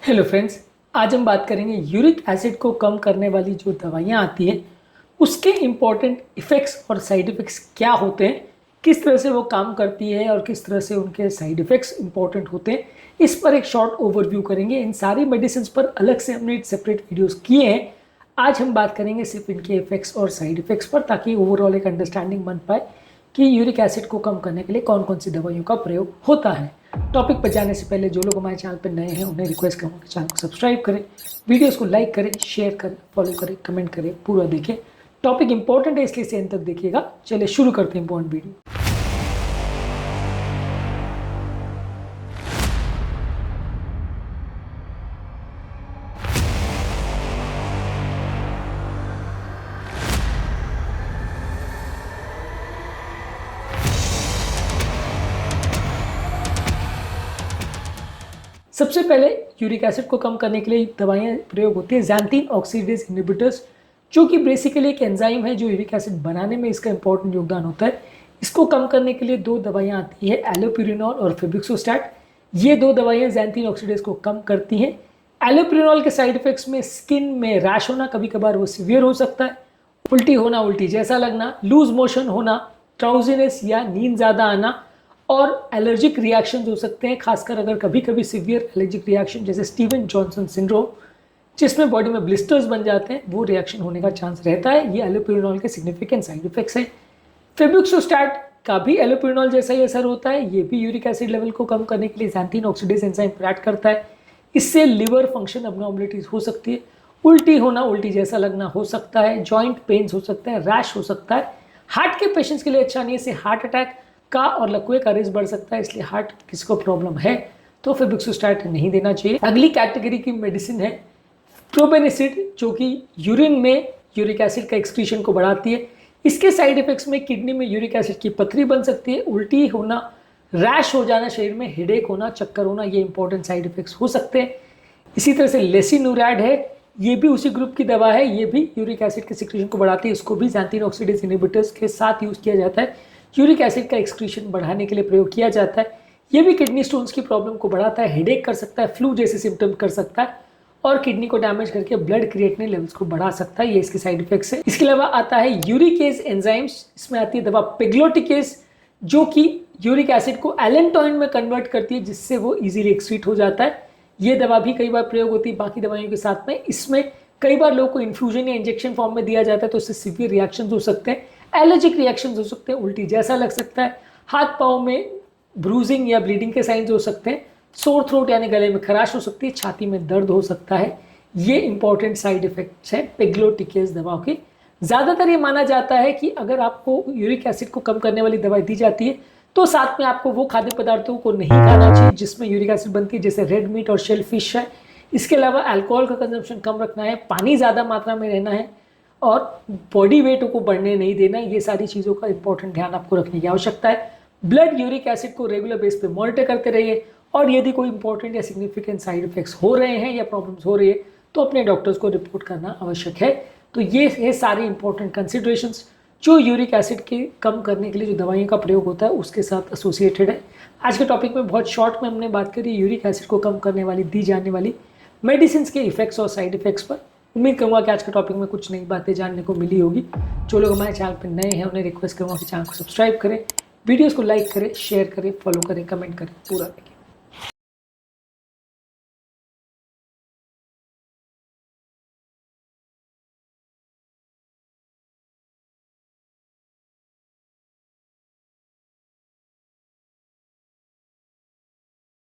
Hello friends, आज हम बात करेंगे यूरिक एसिड को कम करने वाली जो दवाइयाँ आती हैं उसके इम्पॉर्टेंट इफ़ेक्ट्स और साइड इफ़ेक्ट्स क्या होते हैं, किस तरह से वो काम करती है और किस तरह से उनके साइड इफ़ेक्ट्स इम्पॉर्टेंट होते हैं। इस पर एक शॉर्ट ओवरव्यू करेंगे। इन सारी मेडिसिन पर अलग से हमने सेपरेट वीडियोस किए हैं। आज हम बात करेंगे सिर्फ इनके इफ़ेक्ट्स और साइड इफ़ेक्ट्स पर, ताकि ओवरऑल एक अंडरस्टैंडिंग बन पाए कि यूरिक एसिड को कम करने के लिए कौन कौन सी दवाइयों का प्रयोग होता है। टॉपिक पर जाने से पहले जो लोग हमारे चैनल पर नए हैं उन्हें रिक्वेस्ट करूँगा कि चैनल को सब्सक्राइब करें, वीडियोस को लाइक करें, शेयर करें, फॉलो करें, कमेंट करें, पूरा देखें। टॉपिक इंपॉर्टेंट है इसलिए इसे अंत तक देखिएगा। चलिए शुरू करते हैं इंपॉर्टेंट वीडियो। सबसे पहले यूरिक एसिड को कम करने के लिए दवाइयाँ प्रयोग होती है ज़ैंथीन ऑक्सीडेज इनहिबिटर्स, जो कि बेसिकली एक एंजाइम है जो यूरिक एसिड बनाने में इसका इंपॉर्टेंट योगदान होता है। इसको कम करने के लिए दो दवाइयाँ आती है, एलोपिरिनॉल और फेबिक्सोस्टैट। ये दो दवाइयाँ ज़ैंथीन ऑक्सीडेज को कम करती हैं। एलोपिरिनॉल के साइड इफेक्ट्स में स्किन में रैश होना, कभी कभार वो सीवियर हो सकता है, उल्टी होना, उल्टी जैसा लगना, लूज मोशन होना, ट्राउजीनेस या नींद ज़्यादा आना, और एलर्जिक रिएक्शन हो सकते हैं, खासकर अगर कभी कभी सिवियर एलर्जिक रिएक्शन जैसे स्टीवन जॉनसन सिंड्रोम जिसमें बॉडी में ब्लिस्टर्स बन जाते हैं, वो रिएक्शन होने का चांस रहता है। ये एलोपिरिनॉल के सिग्निफिकेंट साइड इफेक्ट्स हैं। फेबिक्सोस्टैट का भी एलोपिरिनॉल जैसा ही असर होता है। ये भी यूरिक एसिड लेवल को कम करने के लिए ज़ैंथीन ऑक्सीडेज एंजाइम को ऐड करता है। इससे लिवर फंक्शन अबनॉर्मलिटीज हो सकती है, उल्टी होना, उल्टी जैसा लगना हो सकता है, जॉइंट पेन्स हो सकते हैं, रैश हो सकता है। हार्ट के पेशेंट्स के लिए अच्छा नहीं है, इससे हार्ट अटैक का और लकवे का रिस्क बढ़ सकता है। इसलिए हार्ट किसी को प्रॉब्लम है तो फेबिक्सोस्टैट नहीं देना चाहिए। अगली कैटेगरी की मेडिसिन है प्रोबेनिसिड, जो कि यूरिन में यूरिक एसिड का एक्सक्रीशन को बढ़ाती है। इसके साइड इफेक्ट्स में किडनी में यूरिक एसिड की पथरी बन सकती है, उल्टी होना, रैश हो जाना, शरीर में हेडेक होना, चक्कर होना, ये इंपॉर्टेंट साइड इफेक्ट्स हो सकते हैं। इसी तरह से लेसिनुरैड है, ये भी उसी ग्रुप की दवा है, ये भी यूरिक एसिड के सिक्रीशन को बढ़ाती है। इसको भी ज़ैंथीन ऑक्सीडेज इनहिबिटर्स के साथ यूज़ किया जाता है। यूरिक एसिड का एक्सक्रीशन बढ़ाने के लिए प्रयोग किया जाता है। ये भी किडनी स्टोन्स की प्रॉब्लम को बढ़ाता है, हेडेक कर सकता है, फ्लू जैसे सिम्टम कर सकता है और किडनी को डैमेज करके ब्लड क्रिएटिनिन लेवल्स को बढ़ा सकता है। ये इसके साइड इफेक्ट्स है। इसके अलावा आता है यूरिकेज एंजाइम्स। इसमें आती है दवा पेग्लोटिकेज, जो कि यूरिक एसिड को एलेंटोइन में कन्वर्ट करती है, जिससे वो इजीली एक्सक्रीट हो जाता है। ये दवा भी कई बार प्रयोग होती है बाकी दवाइयों के साथ में। इसमें कई बार लोगों को इन्फ्यूजन या इंजेक्शन फॉर्म में दिया जाता है, तो इससे सीवियर रिएक्शन हो सकते हैं, एलर्जिक रिएक्शंस हो सकते हैं, उल्टी जैसा लग सकता है, हाथ पाँव में ब्रूजिंग या ब्लीडिंग के साइंस हो सकते हैं, सोर थ्रोट यानी गले में खराश हो सकती है, छाती में दर्द हो सकता है। ये इंपॉर्टेंट साइड इफेक्ट्स हैं पेग्लोटिकेज दवाओं के। ज़्यादातर ये माना जाता है कि अगर आपको यूरिक एसिड को कम करने वाली दवाई दी जाती है तो साथ में आपको वो खाद्य पदार्थों को नहीं खाना चाहिए जिसमें यूरिक एसिड बनती है, जैसे रेड मीट और शेल फिश है। इसके अलावा अल्कोहल का कंजम्पशन कम रखना है, पानी ज़्यादा मात्रा में रहना है और बॉडी वेट को बढ़ने नहीं देना। ये सारी चीज़ों का इंपॉर्टेंट ध्यान आपको रखने की आवश्यकता है। ब्लड यूरिक एसिड को रेगुलर बेस पे मॉनिटर करते रहिए और यदि कोई इंपॉर्टेंट या सिग्निफिकेंट साइड इफेक्ट्स हो रहे हैं या प्रॉब्लम्स हो रही है तो अपने डॉक्टर्स को रिपोर्ट करना आवश्यक है। तो ये सारी इंपॉर्टेंट कंसिडरेशंस जो यूरिक एसिड के कम करने के लिए जो दवाइयों का प्रयोग होता है उसके साथ एसोसिएटेड है। आज के टॉपिक में बहुत शॉर्ट में हमने बात करी यूरिक एसिड को कम करने वाली दी जाने वाली मेडिसिन के इफेक्ट्स और साइड इफेक्ट्स पर। उम्मीद करूँगा कि आज के टॉपिक में कुछ नई बातें जानने को मिली होगी। जो लोग हमारे चैनल पर नए हैं उन्हें रिक्वेस्ट करूँगा कि चैनल को सब्सक्राइब करें, वीडियोस को लाइक करें, शेयर करें, फॉलो करें, कमेंट करें, पूरा देखें।